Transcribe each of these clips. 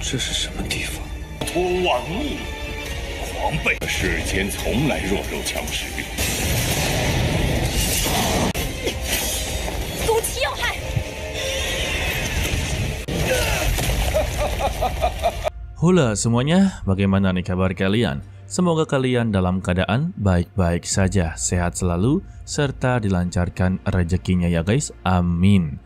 这是什么地方？脱万物，狂悖，世间从来弱肉强食。毒气要害！ Hula semuanya, bagaimana nih kabar kalian? Semoga kalian dalam keadaan baik-baik saja, sehat selalu, serta dilancarkan rezekinya ya guys, amin.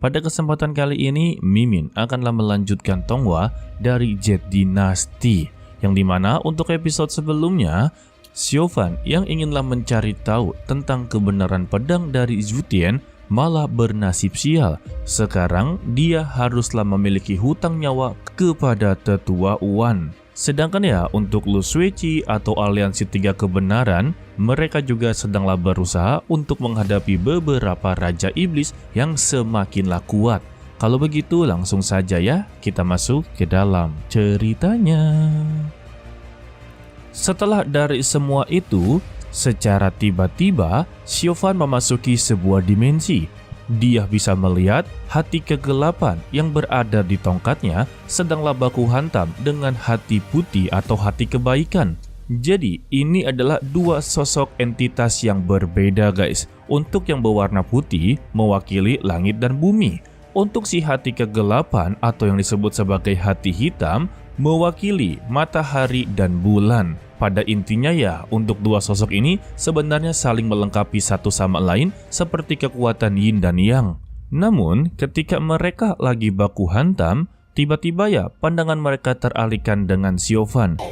Pada kesempatan kali ini, Mimin akanlah melanjutkan Tonghua dari Jet Dynasty, yang dimana untuk episode sebelumnya, Siobhan yang inginlah mencari tahu tentang kebenaran pedang dari Zhu Tian malah bernasib sial. Sekarang dia haruslah memiliki hutang nyawa kepada tetua Wan. Sedangkan ya untuk Lu Suici atau aliansi tiga kebenaran, mereka juga sedanglah berusaha untuk menghadapi beberapa raja iblis yang semakinlah kuat. Kalau begitu langsung saja ya kita masuk ke dalam ceritanya. Setelah dari semua itu, secara tiba-tiba, Siobhan memasuki sebuah dimensi. Dia bisa melihat hati kegelapan yang berada di tongkatnya sedanglah baku hantam dengan hati putih atau hati kebaikan. Jadi, ini adalah dua sosok entitas yang berbeda guys. Untuk yang berwarna putih, mewakili langit dan bumi. Untuk si hati kegelapan atau yang disebut sebagai hati hitam, mewakili matahari dan bulan. Pada intinya ya, untuk dua sosok ini sebenarnya saling melengkapi satu sama lain seperti kekuatan yin dan yang. Namun, ketika mereka lagi baku hantam, tiba-tiba ya pandangan mereka teralihkan dengan Siobhan.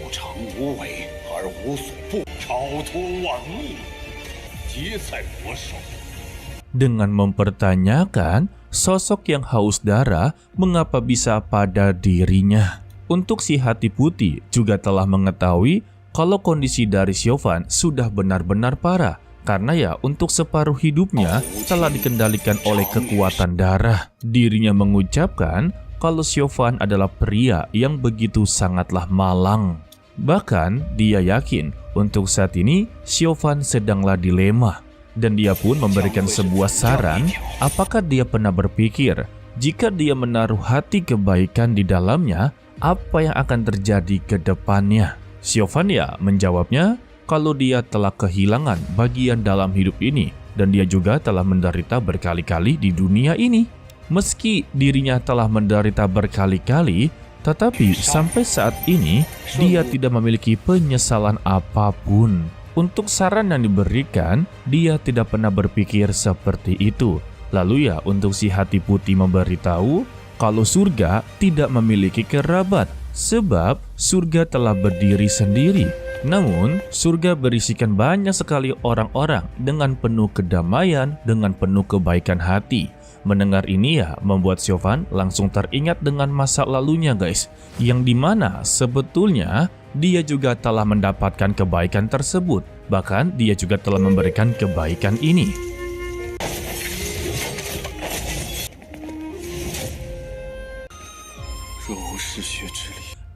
Dengan mempertanyakan sosok yang haus darah mengapa bisa pada dirinya. Untuk si hati putih juga telah mengetahui kalau kondisi dari Siobhan sudah benar-benar parah, karena ya untuk separuh hidupnya telah dikendalikan oleh kekuatan darah. Dirinya mengucapkan kalau Siobhan adalah pria yang begitu sangatlah malang. Bahkan dia yakin untuk saat ini Siobhan sedanglah dilema, dan dia pun memberikan sebuah saran apakah dia pernah berpikir jika dia menaruh hati kebaikan di dalamnya, apa yang akan terjadi ke depannya. Siobhan ya menjawabnya kalau dia telah kehilangan bagian dalam hidup ini dan dia juga telah menderita berkali-kali di dunia ini. Meski dirinya telah menderita berkali-kali, tetapi sampai saat ini dia tidak memiliki penyesalan apapun. Untuk saran yang diberikan, dia tidak pernah berpikir seperti itu. Lalu ya untuk si hati putih memberitahu kalau surga tidak memiliki kerabat, sebab surga telah berdiri sendiri. Namun, surga berisikan banyak sekali orang-orang dengan penuh kedamaian, dengan penuh kebaikan hati. Mendengar ini ya, membuat Siobhan langsung teringat dengan masa lalunya guys. Yang dimana sebetulnya dia juga telah mendapatkan kebaikan tersebut. Bahkan dia juga telah memberikan kebaikan ini.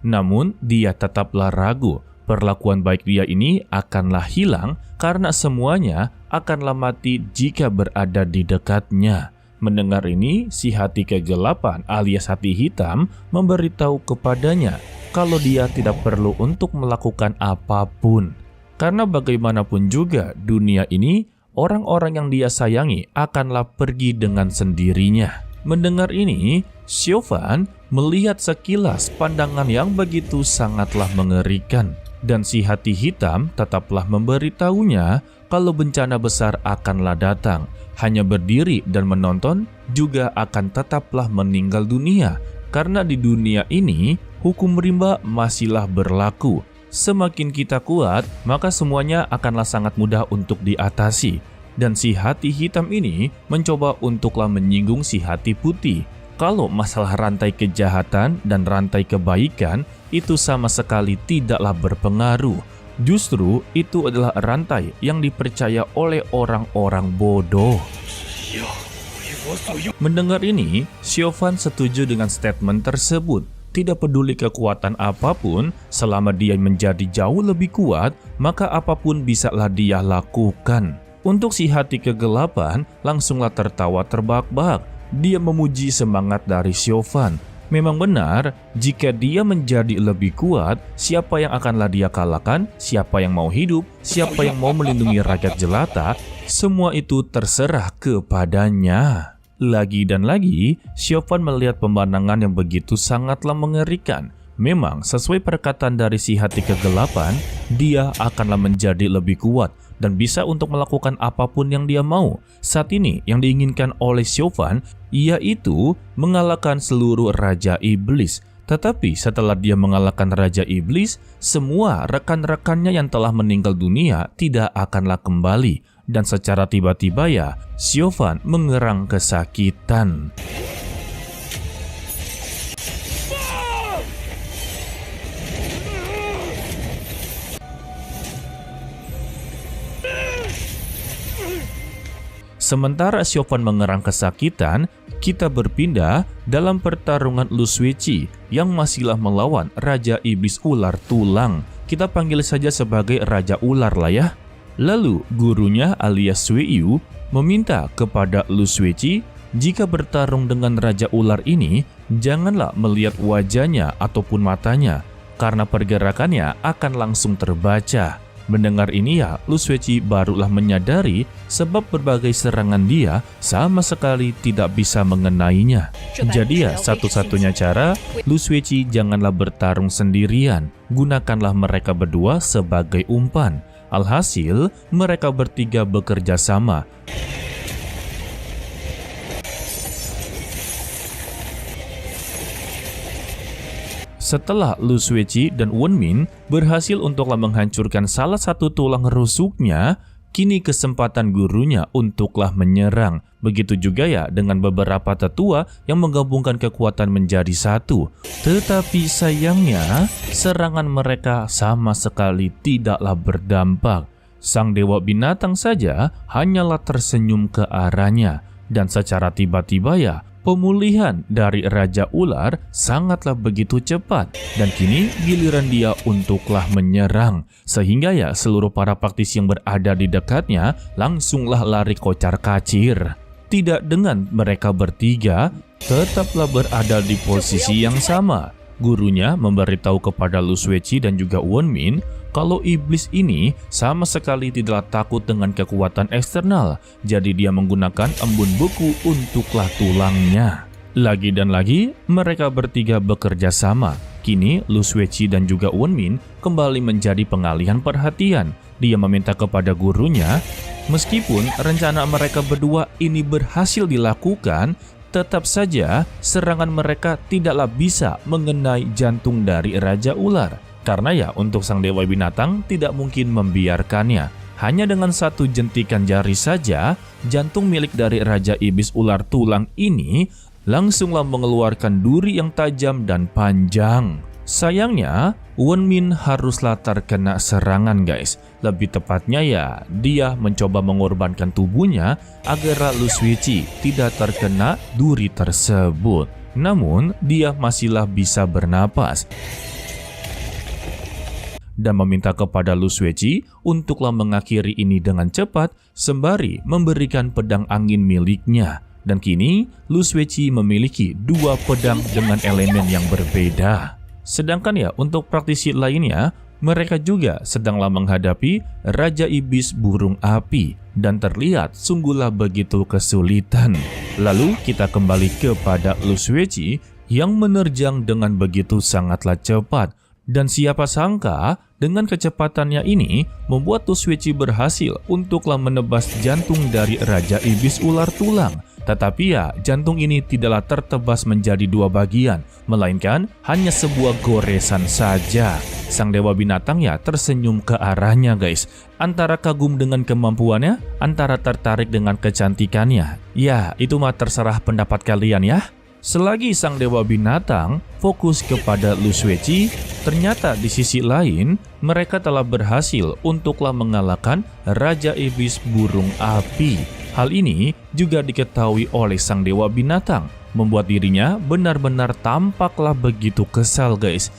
Namun, dia tetaplah ragu. Perlakuan baik dia ini akanlah hilang karena semuanya akanlah mati jika berada di dekatnya. Mendengar ini, si hati kegelapan alias hati hitam memberitahu kepadanya kalau dia tidak perlu untuk melakukan apapun. Karena bagaimanapun juga dunia ini, orang-orang yang dia sayangi akanlah pergi dengan sendirinya. Mendengar ini, Siobhan melihat sekilas pandangan yang begitu sangatlah mengerikan. Dan si hati hitam tetaplah memberitahunya kalau bencana besar akanlah datang. Hanya berdiri dan menonton juga akan tetaplah meninggal dunia. Karena di dunia ini, hukum rimba masihlah berlaku. Semakin kita kuat, maka semuanya akanlah sangat mudah untuk diatasi. Dan si hati hitam ini mencoba untuklah menyinggung si hati putih. Kalau masalah rantai kejahatan dan rantai kebaikan itu sama sekali tidaklah berpengaruh. Justru itu adalah rantai yang dipercaya oleh orang-orang bodoh. Mendengar ini, Siobhan setuju dengan statement tersebut. Tidak peduli kekuatan apapun, selama dia menjadi jauh lebih kuat, maka apapun bisalah dia lakukan. Untuk si hati kegelapan langsunglah tertawa terbahak-bahak. Dia memuji semangat dari Siobhan. Memang benar, jika dia menjadi lebih kuat, siapa yang akanlah dia kalahkan, siapa yang mau hidup, siapa yang mau melindungi rakyat jelata, semua itu terserah kepadanya. Lagi dan lagi, Chauvin melihat pemandangan yang begitu sangatlah mengerikan. Memang sesuai perkataan dari si hati kegelapan, dia akanlah menjadi lebih kuat dan bisa untuk melakukan apapun yang dia mau. Saat ini yang diinginkan oleh Chauvin yaitu mengalahkan seluruh Raja Iblis. Tetapi setelah dia mengalahkan Raja Iblis, semua rekan-rekannya yang telah meninggal dunia tidak akanlah kembali. Dan secara tiba-tiba ya, Chauvin mengerang kesakitan. Sementara Chauvin mengerang kesakitan, kita berpindah dalam pertarungan Lu Suici yang masihlah melawan Raja Iblis Ular Tulang. Kita panggil saja sebagai Raja Ular lah ya. Lalu gurunya alias Sui Yu meminta kepada Lu Suici jika bertarung dengan Raja Ular ini, janganlah melihat wajahnya ataupun matanya, karena pergerakannya akan langsung terbaca. Mendengar ini ya, Lu Suici barulah menyadari sebab berbagai serangan dia sama sekali tidak bisa mengenainya. Jadi ya, satu-satunya cara, Lu Suici janganlah bertarung sendirian. Gunakanlah mereka berdua sebagai umpan. Alhasil, mereka bertiga bekerja sama. Setelah Lu Suici dan Wenmin berhasil untuklah menghancurkan salah satu tulang rusuknya, kini kesempatan gurunya untuklah menyerang. Begitu juga ya dengan beberapa tetua yang menggabungkan kekuatan menjadi satu. Tetapi sayangnya, serangan mereka sama sekali tidaklah berdampak. Sang Dewa Binatang saja hanyalah tersenyum ke arahnya. Dan secara tiba-tiba ya, pemulihan dari Raja Ular sangatlah begitu cepat, dan kini giliran dia untuklah menyerang. Sehingga ya seluruh para praktisi yang berada di dekatnya langsunglah lari kocar-kacir. Tidak dengan mereka bertiga, tetaplah berada di posisi yang sama. Gurunya memberitahu kepada Lu Suici dan juga Wenmin kalau iblis ini sama sekali tidak takut dengan kekuatan eksternal, jadi dia menggunakan embun beku untuklah tulangnya. Lagi dan lagi, mereka bertiga bekerja sama. Kini, Lu Suici dan juga Wenmin kembali menjadi pengalihan perhatian. Dia meminta kepada gurunya, meskipun rencana mereka berdua ini berhasil dilakukan, tetap saja serangan mereka tidaklah bisa mengenai jantung dari Raja Ular. Karena ya untuk sang Dewa Binatang tidak mungkin membiarkannya. Hanya dengan satu jentikan jari saja, jantung milik dari Raja Iblis Ular Tulang ini langsunglah mengeluarkan duri yang tajam dan panjang. Sayangnya, Wenmin haruslah terkena serangan guys. Lebih tepatnya ya, dia mencoba mengorbankan tubuhnya agar Lu Suici tidak terkena duri tersebut. Namun, dia masihlah bisa bernapas dan meminta kepada Lu Suici untuklah mengakhiri ini dengan cepat sembari memberikan pedang angin miliknya. Dan kini Lu Suici memiliki dua pedang dengan elemen yang berbeda. Sedangkan ya untuk praktisi lainnya, mereka juga sedanglah menghadapi Raja Iblis Burung Api dan terlihat sungguhlah begitu kesulitan. Lalu kita kembali kepada Lu Suici yang menerjang dengan begitu sangatlah cepat. Dan siapa sangka dengan kecepatannya ini membuat Lu Suici berhasil untuklah menebas jantung dari Raja Iblis Ular Tulang. Tetapi ya jantung ini tidaklah tertebas menjadi dua bagian, melainkan hanya sebuah goresan saja. Sang Dewa Binatang ya tersenyum ke arahnya guys. Antara kagum dengan kemampuannya, antara tertarik dengan kecantikannya. Ya itu mah terserah pendapat kalian ya. Selagi sang Dewa Binatang fokus kepada Lu Suici, ternyata di sisi lain mereka telah berhasil untuklah mengalahkan Raja Iblis Burung Api. Hal ini juga diketahui oleh sang Dewa Binatang, membuat dirinya benar-benar tampaklah begitu kesal guys.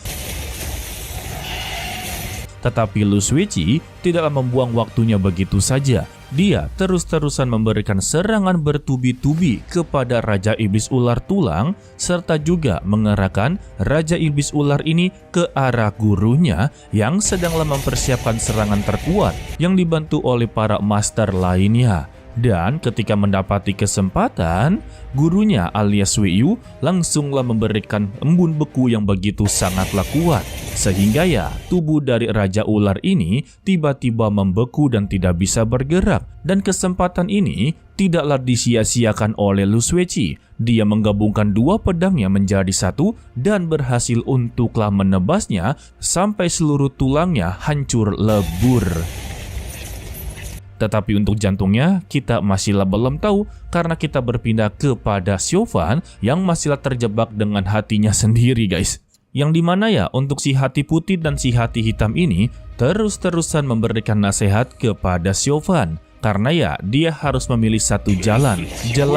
Tetapi Lu Suici tidaklah membuang waktunya begitu saja. dia terus-terusan memberikan serangan bertubi-tubi kepada Raja Iblis Ular Tulang, serta juga mengerahkan Raja Iblis Ular ini ke arah gurunya yang sedanglah mempersiapkan serangan terkuat yang dibantu oleh para master lainnya. Dan ketika mendapati kesempatan, gurunya alias Weiyu langsunglah memberikan embun beku yang begitu sangatlah kuat. Sehingga ya, tubuh dari Raja Ular ini tiba-tiba membeku dan tidak bisa bergerak. Dan kesempatan ini tidaklah disia-siakan oleh Lu Sueci. Dia menggabungkan dua pedangnya menjadi satu dan berhasil untuklah menebasnya sampai seluruh tulangnya hancur lebur. Tetapi untuk jantungnya, kita masihlah belum tahu karena kita berpindah kepada Siofan yang masihlah terjebak dengan hatinya sendiri guys. Yang dimana ya untuk si hati putih dan si hati hitam ini terus-terusan memberikan nasihat kepada Siofan. Karena ya dia harus memilih satu jalan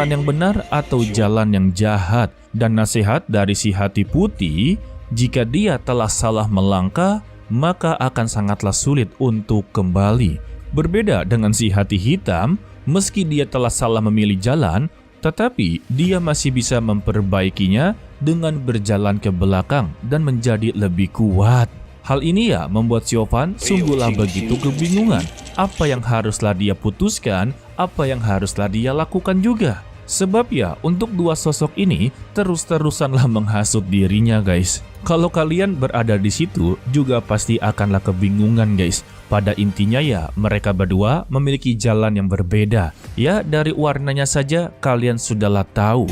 yang benar atau jalan yang jahat. Dan nasihat dari si hati putih, jika dia telah salah melangkah, maka akan sangatlah sulit untuk kembali. Berbeda dengan si hati hitam, meski dia telah salah memilih jalan, tetapi dia masih bisa memperbaikinya dengan berjalan ke belakang dan menjadi lebih kuat. Hal ini ya membuat Siofan sungguhlah begitu kebingungan. Apa yang haruslah dia putuskan, apa yang haruslah dia lakukan juga. Sebab ya untuk dua sosok ini terus-terusanlah menghasut dirinya guys. Kalau kalian berada di situ juga pasti akanlah kebingungan guys. Pada intinya ya mereka berdua memiliki jalan yang berbeda. Ya dari warnanya saja kalian sudahlah tahu.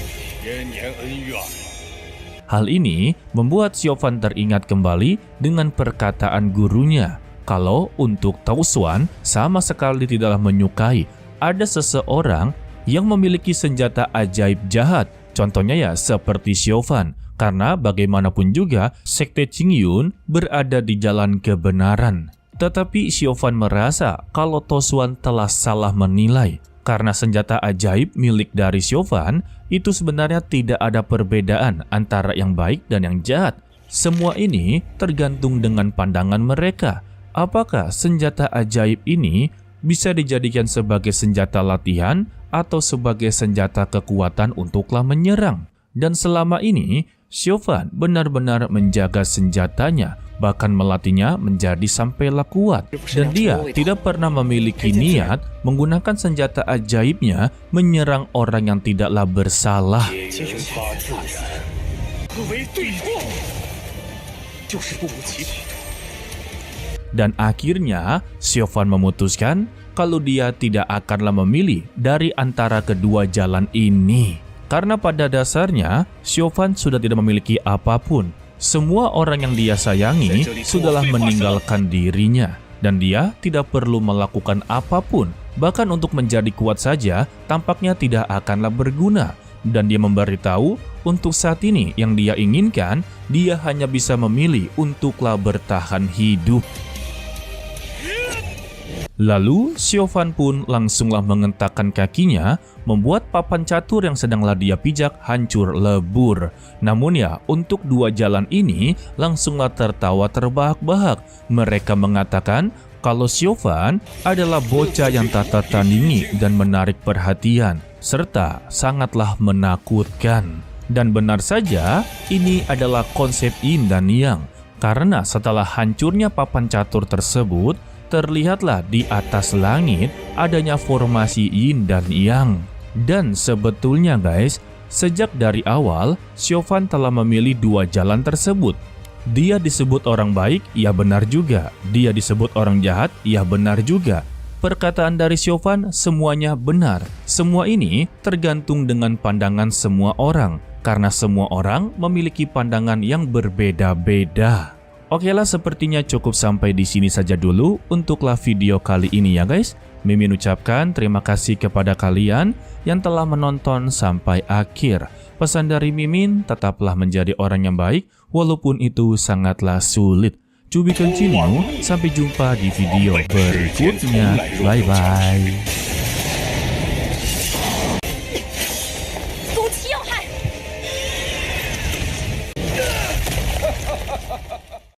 Hal ini membuat Siofan teringat kembali dengan perkataan gurunya. Kalau untuk Tao Xuan sama sekali tidaklah menyukai ada seseorang yang memiliki senjata ajaib jahat. Contohnya ya seperti Siofan. Karena bagaimanapun juga Sekte Qingyun berada di jalan kebenaran. Tetapi Siofan merasa kalau Tao Xuan telah salah menilai. Karena senjata ajaib milik dari Siofan itu sebenarnya tidak ada perbedaan antara yang baik dan yang jahat. Semua ini tergantung dengan pandangan mereka. Apakah senjata ajaib ini bisa dijadikan sebagai senjata latihan atau sebagai senjata kekuatan untuklah menyerang? Dan selama ini Siofan benar-benar menjaga senjatanya, bahkan melatihnya menjadi sampailah kuat. Dan dia tidak pernah memiliki niat menggunakan senjata ajaibnya menyerang orang yang tidaklah bersalah. Dan akhirnya Siofan memutuskan kalau dia tidak akanlah memilih dari antara kedua jalan ini. Karena pada dasarnya, Siofan sudah tidak memiliki apapun. Semua orang yang dia sayangi sudahlah meninggalkan dirinya. Dan dia tidak perlu melakukan apapun. Bahkan untuk menjadi kuat saja, tampaknya tidak akanlah berguna. Dan dia memberitahu, untuk saat ini yang dia inginkan, dia hanya bisa memilih untuklah bertahan hidup. Lalu Siofan pun langsunglah mengentakkan kakinya, membuat papan catur yang sedanglah dia pijak hancur lebur. Namun ya untuk dua jalan ini langsunglah tertawa terbahak-bahak. Mereka mengatakan kalau Siofan adalah bocah yang tak tertandingi dan menarik perhatian, serta sangatlah menakutkan. Dan benar saja ini adalah konsep Yin dan Yang. Karena setelah hancurnya papan catur tersebut, terlihatlah di atas langit adanya formasi Yin dan Yang. Dan sebetulnya guys, sejak dari awal Siofan telah memilih dua jalan tersebut. Dia disebut orang baik, ya benar juga. Dia disebut orang jahat, ya benar juga. Perkataan dari Siofan semuanya benar. Semua ini tergantung dengan pandangan semua orang. Karena semua orang memiliki pandangan yang berbeda-beda. Oke lah, sepertinya cukup sampai di sini saja dulu untuklah video kali ini ya guys. Mimin ucapkan terima kasih kepada kalian yang telah menonton sampai akhir. Pesan dari Mimin, tetaplah menjadi orang yang baik walaupun itu sangatlah sulit. To be continue, sampai jumpa di video berikutnya. Bye bye.